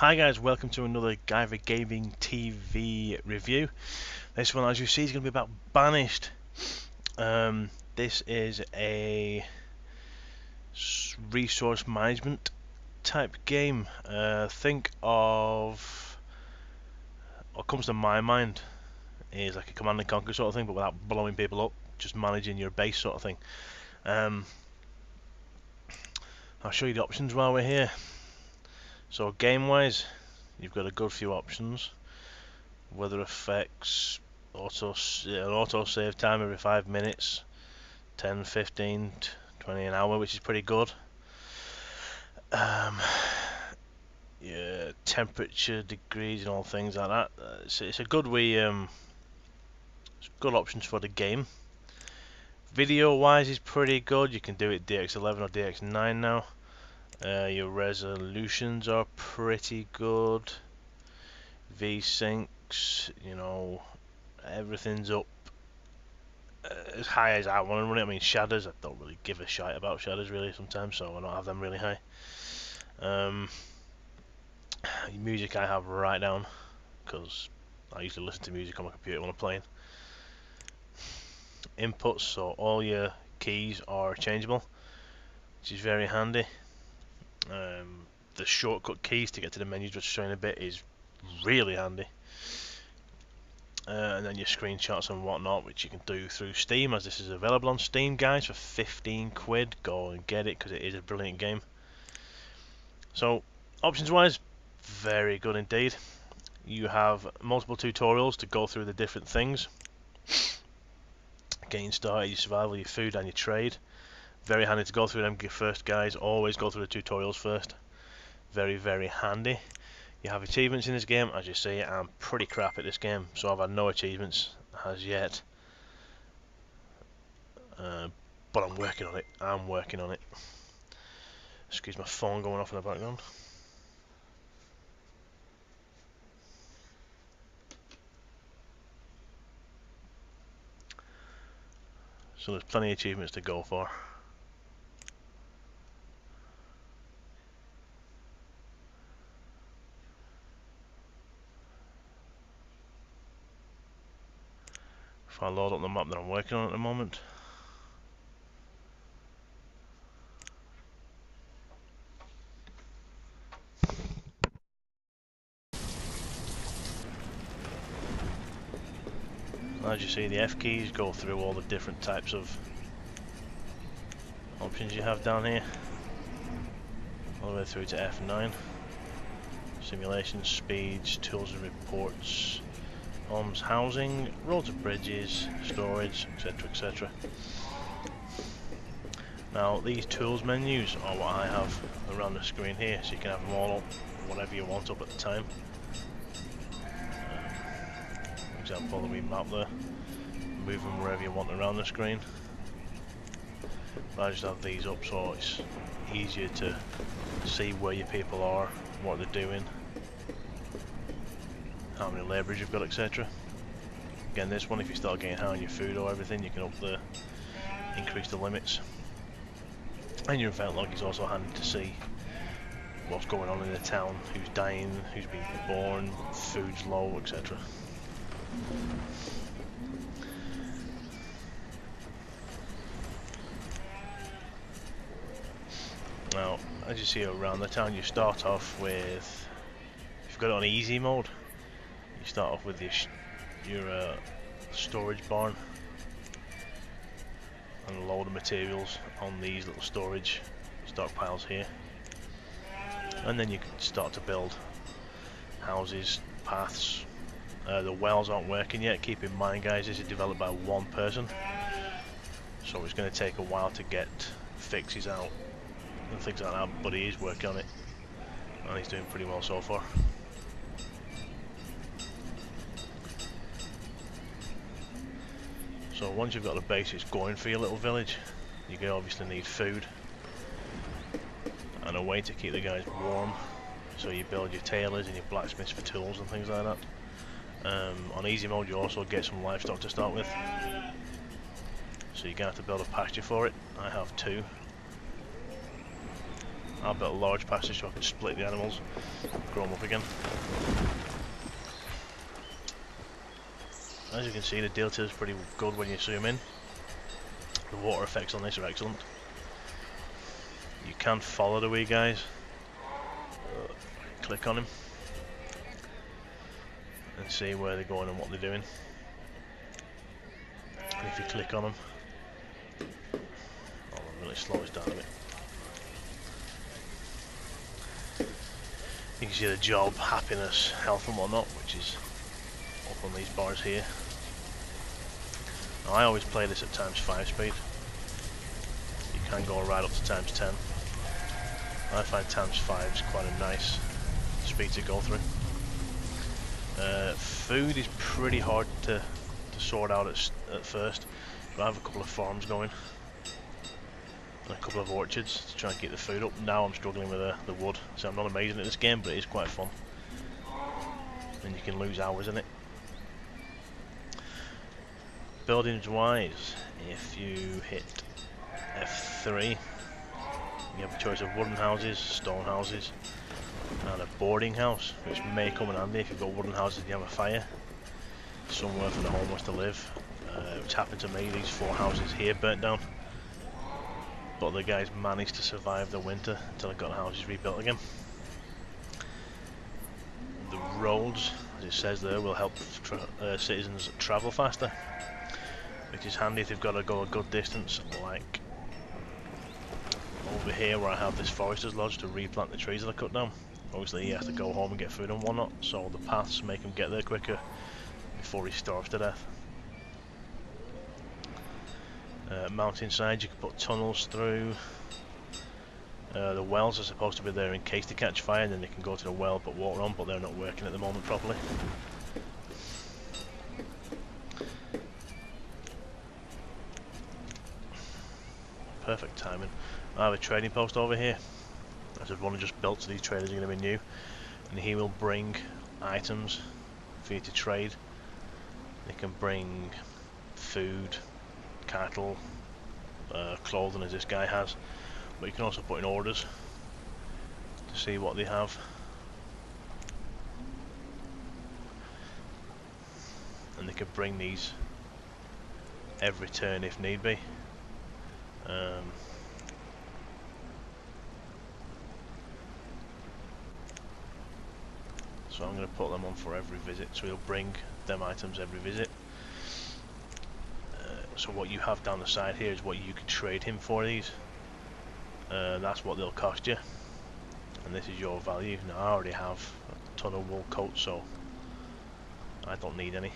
Hi guys, welcome to another Guyver Gaming TV review. This one, as you see, is going to be about Banished. This is a resource management type game. Think of what comes to my mind is like a Command and Conquer sort of thing, but without blowing people up, just managing your base sort of thing. I'll show you the options while we're here. So game-wise, you've got a good few options. Weather effects, an auto save time every 5 minutes, 10, 15, 20 an hour, which is pretty good. Yeah, temperature, degrees, and all things like that. It's a good good options for the game. Video wise is pretty good. You can do it DX11 or DX9 now. Your resolutions are pretty good. V-syncs, you know, everything's up as high as I want to run it. I mean, shaders, I don't really give a shite about shaders really sometimes, so I don't have them really high. Music I have right down, because I usually listen to music on my computer when I'm playing. Inputs, so all your keys are changeable, which is very handy. The shortcut keys to get to the menus, which I'll show in a bit, is really handy. And then your screenshots and whatnot, which you can do through Steam, as this is available on Steam, guys, for 15 quid. Go and get it, because it is a brilliant game. So, options wise, very good indeed. You have multiple tutorials to go through the different things. Getting started, your survival, your food and your trade. Very handy to go through them first, guys. Always go through the tutorials first. Very, very handy. You have achievements in this game. As you see, I'm pretty crap at this game, so I've had no achievements as yet. But I'm working on it. I'm working on it. Excuse my phone going off in the background. So there's plenty of achievements to go for. If I load up the map that I'm working on at the moment. As you see, the F keys go through all the different types of options you have down here, all the way through to F9. Simulations, speeds, tools and reports, homes, housing, roads and bridges, storage, etc, etc. Now these tools menus are what I have around the screen here, so you can have them all up, whatever you want up at the time. For example, the wee map there, move them wherever you want around the screen. But I just have these up so it's easier to see where your people are, what they're doing, how many labourers you've got, etc. Again, this one, if you start getting high on your food or everything, you can increase the limits. And your event log is also handy to see what's going on in the town, who's dying, who's being born, food's low, etc. Now, as you see around the town, you start off with, if you've got it on easy mode, you start off with your storage barn and a load of materials on these little storage stockpiles here, and then you can start to build houses, paths. The wells aren't working yet. Keep in mind, guys, this is developed by one person, so it's going to take a while to get fixes out and things like that, but he is working on it and he's doing pretty well so far. So once you've got the basics going for your little village, you can obviously need food and a way to keep the guys warm, so you build your tailors and your blacksmiths for tools and things like that. On easy mode you also get some livestock to start with, so you're going to have to build a pasture for it. I have 2. I'll build a large passage so I can split the animals, grow them up again. As you can see, the detail is pretty good when you zoom in. The water effects on this are excellent. You can follow the wee guys. Click on him and see where they're going and what they're doing. And if you click on them, I'm going to slow this down a bit. You can see the job, happiness, health and whatnot, which is up on these bars here. Now I always play this at ×5 speed. You can go right up to ×10. I find ×5 is quite a nice speed to go through. Food is pretty hard to sort out at first, but I have a couple of farms going and a couple of orchards to try and keep the food up. Now I'm struggling with the wood, so I'm not amazing at this game, but it is quite fun and you can lose hours in it. Buildings wise, if you hit F3, you have a choice of wooden houses, stone houses and a boarding house, which may come in handy if you've got wooden houses and you have a fire somewhere for the homeless to live, which happened to me. These 4 houses here burnt down, but the guys managed to survive the winter until I got the houses rebuilt again. The roads, as it says there, will help citizens travel faster, which is handy if they've got to go a good distance, like over here where I have this forester's lodge to replant the trees that I cut down. Obviously he has to go home and get food and whatnot, so the paths make him get there quicker before he starves to death. Mountainside, you can put tunnels through. The wells are supposed to be there in case they catch fire, and then they can go to the well put water on, but they're not working at the moment properly. Perfect timing. I have a trading post over here. I just want to just built, so these traders are going to be new, and he will bring items for you to trade. They can bring food, cattle, clothing as this guy has, but you can also put in orders to see what they have. And they can bring these every turn if need be. So I'm going to put them on for every visit, so he'll bring them items every visit. So what you have down the side here is what you can trade him for these. That's what they'll cost you, and this is your value. Now I already have a ton of wool coats, so I don't need any.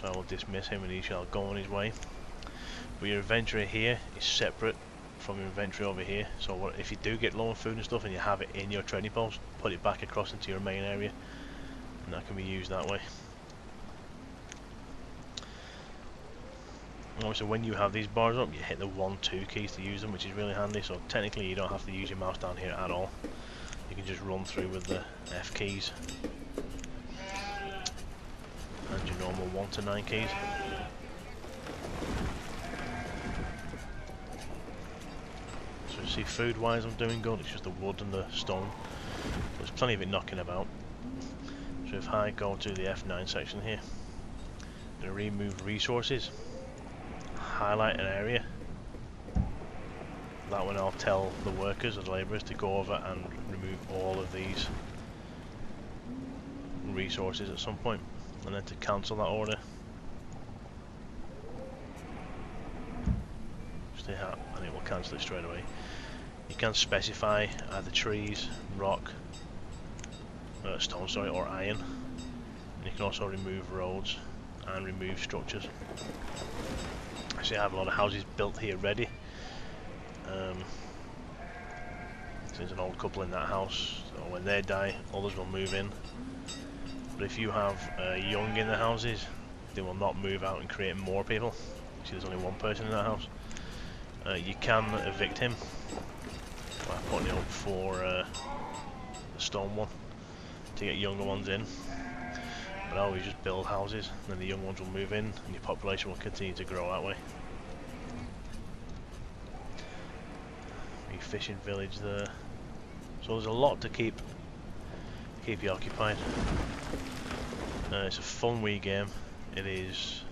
So I will dismiss him and he shall go on his way. But your inventory here is separate from your inventory over here, so if you do get low on food and stuff and you have it in your trading post, put it back across into your main area and that can be used that way. Obviously when you have these bars up, you hit the 1-2 keys to use them, which is really handy, so technically you don't have to use your mouse down here at all. You can just run through with the F keys and your normal 1 to 9 keys. So you see, food wise I'm doing good, it's just the wood and the stone. There's plenty of it knocking about. So if I go to the F9 section here, I'm going to remove resources, highlight an area. That one I'll tell the workers or the labourers to go over and remove all of these resources at some point, and then to cancel that order, just hit that and it will cancel it straight away. You can specify either trees, rock, stone, sorry, or iron, and you can also remove roads and remove structures. Actually I have a lot of houses built here ready. There's an old couple in that house, so when they die others will move in. But if you have young in the houses, they will not move out and create more people. See, there's only one person in that house. You can evict him by putting it up for the stone one to get younger ones in. But I always just build houses, and then the young ones will move in and your population will continue to grow that way. Big fishing village there. So there's a lot to keep you occupied. It's a fun wee game. It is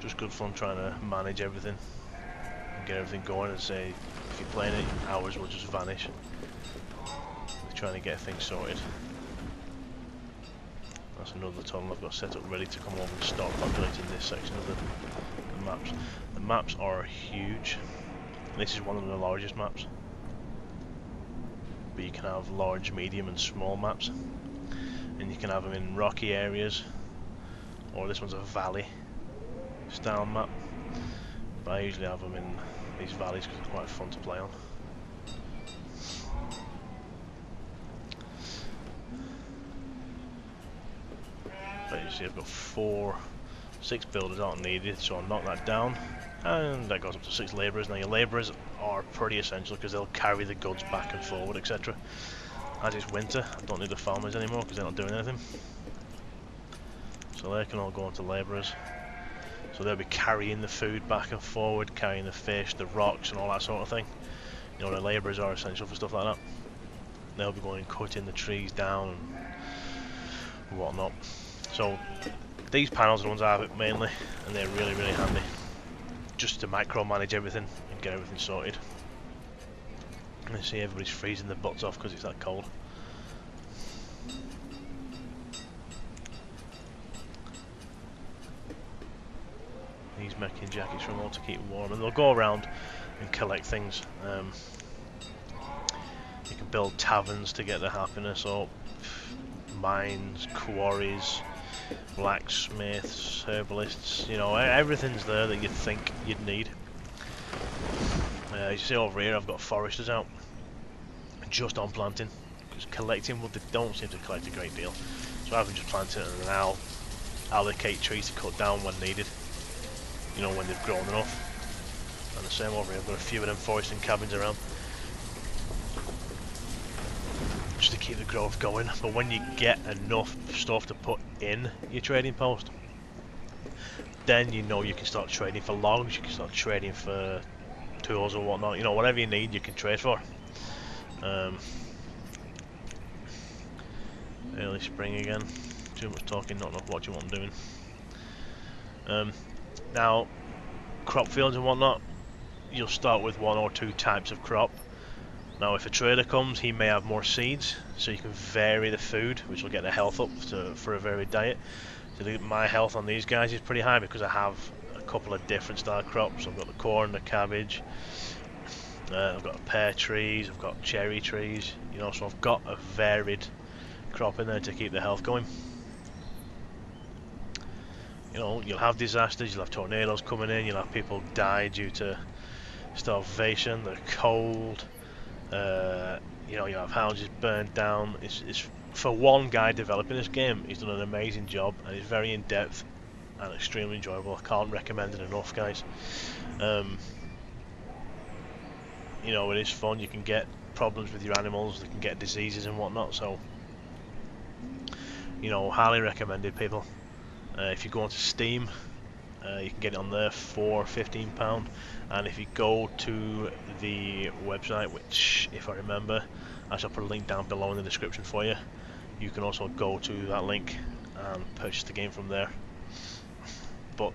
just good fun trying to manage everything and get everything going. And say, if you're playing it, hours will just vanish. We're trying to get things sorted. That's another tunnel I've got set up ready to come over and start populating this section of the maps. The maps are huge. This is one of the largest maps. But you can have large, medium and small maps. And you can have them in rocky areas. Or this one's a valley style map. But I usually have them in these valleys because they're quite fun to play on. But you see I've got 6 builders aren't needed, so I'll knock that down. And that goes up to 6 labourers. Now your labourers are pretty essential because they'll carry the goods back and forward, etc. As it's winter, I don't need the farmers anymore because they're not doing anything. So they can all go onto labourers. So they'll be carrying the food back and forward, carrying the fish, the rocks and all that sort of thing. You know, the labourers are essential for stuff like that. They'll be going and cutting the trees down and whatnot. So these panels are the ones I have it mainly, and they're really, really handy. Just to micromanage everything and get everything sorted. And I see everybody's freezing their butts off because it's that cold. These mecking jackets from all to keep warm, and they'll go around and collect things. You can build taverns to get the happiness up, mines, quarries, blacksmiths, herbalists, you know, everything's there that you'd think you'd need. As you see over here, I've got foresters out just on planting, because collecting wood, they don't seem to collect a great deal. So I have them just planting it, and then I'll allocate trees to cut down when needed, you know, when they've grown enough. And the same over here, I've got a few of them foresting cabins around just to keep the growth going. But when you get enough stuff to put in your trading post, then you know you can start trading for logs, you can start trading for tools or whatnot, you know, whatever you need you can trade for. Early spring again, too much talking, not enough watching what I'm doing. Now, crop fields and whatnot, you'll start with 1 or 2 types of crop. Now if a trader comes, he may have more seeds, so you can vary the food, which will get the health up for a varied diet. So my health on these guys is pretty high because I have a couple of different style crops. I've got the corn, the cabbage, I've got pear trees, I've got cherry trees, you know, so I've got a varied crop in there to keep the health going. You know, you'll have disasters, you'll have tornadoes coming in, you'll have people die due to starvation, the cold, you know, you have houses burned down. It's for one guy developing this game, he's done an amazing job, and it's very in-depth and extremely enjoyable. I can't recommend it enough, guys. You know, it is fun. You can get problems with your animals, they can get diseases and whatnot, so, you know, highly recommended, people. If you go onto Steam, you can get it on there for £15, and if you go to the website, which, if I remember, I shall put a link down below in the description for you, you can also go to that link and purchase the game from there. But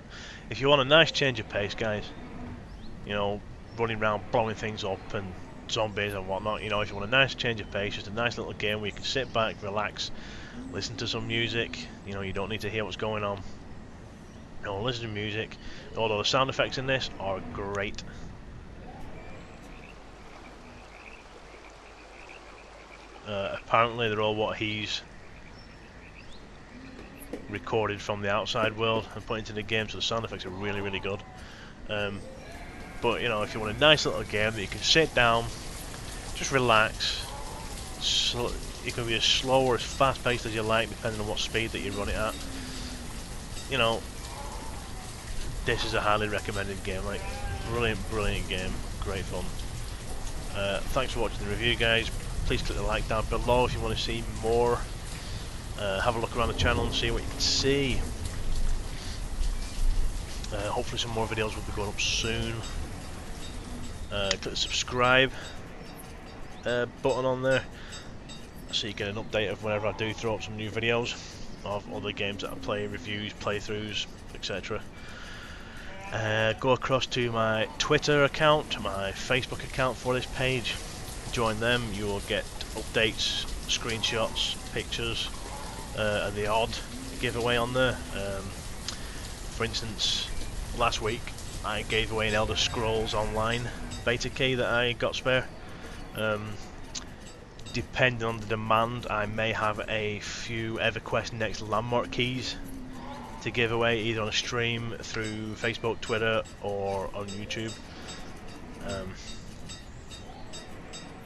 if you want a nice change of pace, guys, you know, running around blowing things up and zombies and whatnot, you know, if you want a nice change of pace, just a nice little game where you can sit back, relax, listen to some music, you know, you don't need to hear what's going on. You know, listen to music, although the sound effects in this are great. Apparently they're all what he's recorded from the outside world and put into the game, so the sound effects are really, really good. But, you know, if you want a nice little game that you can sit down, just relax, it can be as slow or as fast paced as you like, depending on what speed that you run it at. You know, this is a highly recommended game, like, brilliant, brilliant game, great fun. Thanks for watching the review, guys. Please click the like down below if you want to see more. Have a look around the channel and see what you can see. Hopefully some more videos will be going up soon. Click the subscribe button on there, so you get an update of whenever I do throw up some new videos of other games that I play, reviews, playthroughs, etc. Go across to my Twitter account, my Facebook account for this page. Join them, you will get updates, screenshots, pictures, and the odd giveaway on there. For instance, last week I gave away an Elder Scrolls Online beta key that I got spare. Depending on the demand, I may have a few EverQuest Next Landmark keys to give away, either on a stream, through Facebook, Twitter, or on YouTube.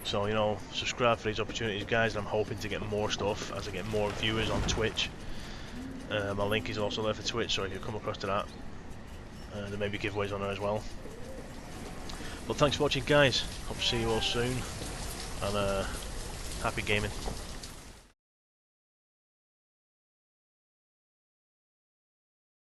So, you know, subscribe for these opportunities, guys, and I'm hoping to get more stuff as I get more viewers on Twitch. My link is also there for Twitch, so if you come across to that, there may be giveaways on there as well. But thanks for watching, guys. Hope to see you all soon, and happy gaming.